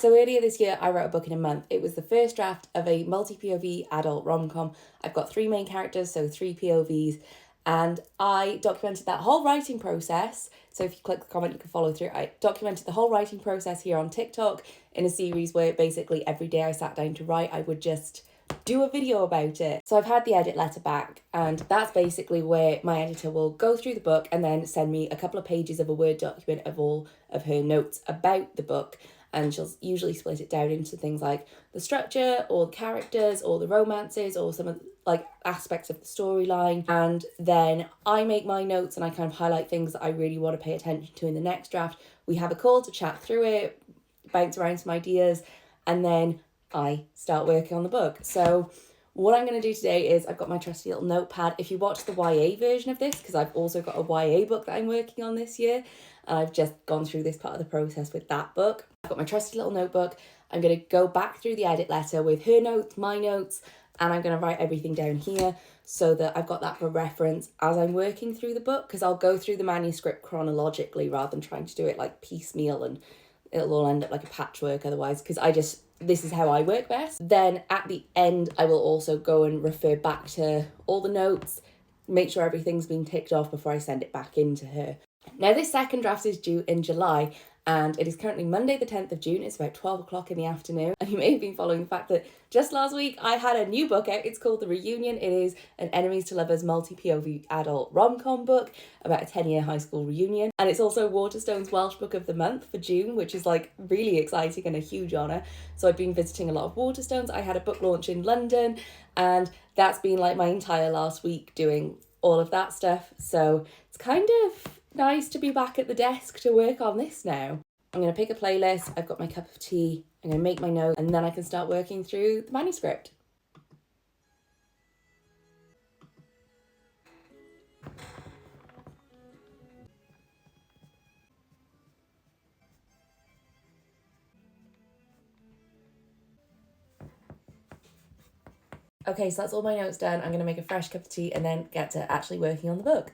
So earlier this year, I wrote a book in a month. It was the first draft of a multi-POV adult rom-com. I've got 3 main characters, so 3 POVs, and I documented that whole writing process. So if you click the comment, you can follow through. I documented the whole writing process here on TikTok in a series where basically every day I sat down to write, I would just do a video about it. So I've had the edit letter back, and that's basically where my editor will go through the book and then send me a couple of pages of a Word document of all of her notes about the book. And she'll usually split it down into things like the structure or the characters or the romances or some of like aspects of the storyline. And then I make my notes and I kind of highlight things that I really want to pay attention to in the next draft. We have a call to chat through it, bounce around some ideas, and then I start working on the book. So what I'm going to do today is I've got my trusty little notepad. If you watch the YA version of this, because I've also got a YA book that I'm working on this year, and I've just gone through this part of the process with that book. I've got my trusty little notebook. I'm going to go back through the edit letter with her notes, my notes, and I'm going to write everything down here so that I've got that for reference as I'm working through the book, because I'll go through the manuscript chronologically rather than trying to do it like piecemeal and it'll all end up like a patchwork otherwise, because this is how I work best. Then at the end, I will also go and refer back to all the notes, make sure everything's been ticked off before I send it back into her. Now this second draft is due in July, and it is currently Monday the 10th of June. It's about 12 o'clock in the afternoon. And you may have been following the fact that just last week I had a new book out. It's called The Reunion. It is an enemies to lovers multi-POV adult rom-com book about a 10-year high school reunion. And it's also Waterstone's Welsh Book of the Month for June, which is like really exciting and a huge honour. So I've been visiting a lot of Waterstones. I had a book launch in London, and that's been like my entire last week doing all of that stuff. So it's kind of nice to be back at the desk to work on this now. I'm going to pick a playlist, I've got my cup of tea, I'm going to make my notes, and then I can start working through the manuscript. Okay, so that's all my notes done. I'm going to make a fresh cup of tea and then get to actually working on the book.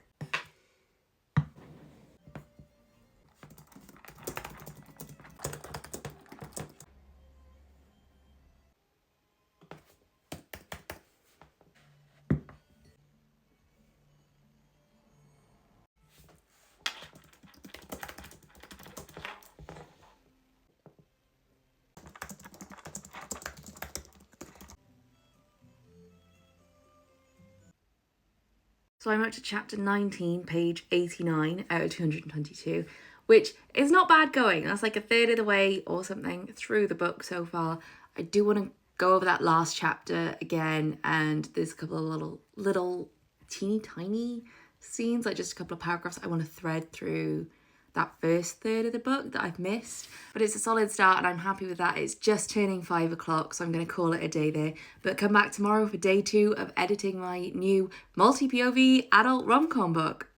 So I'm up to chapter 19, page 89 out of 222, which is not bad going. That's like a third of the way or something through the book so far. I do want to go over that last chapter again, and there's a couple of little teeny tiny scenes, like just a couple of paragraphs I want to thread through that first third of the book that I've missed. But it's a solid start and I'm happy with that. It's just turning 5 o'clock, so I'm going to call it a day there. But come back tomorrow for day 2 of editing my new multi-POV adult rom-com book.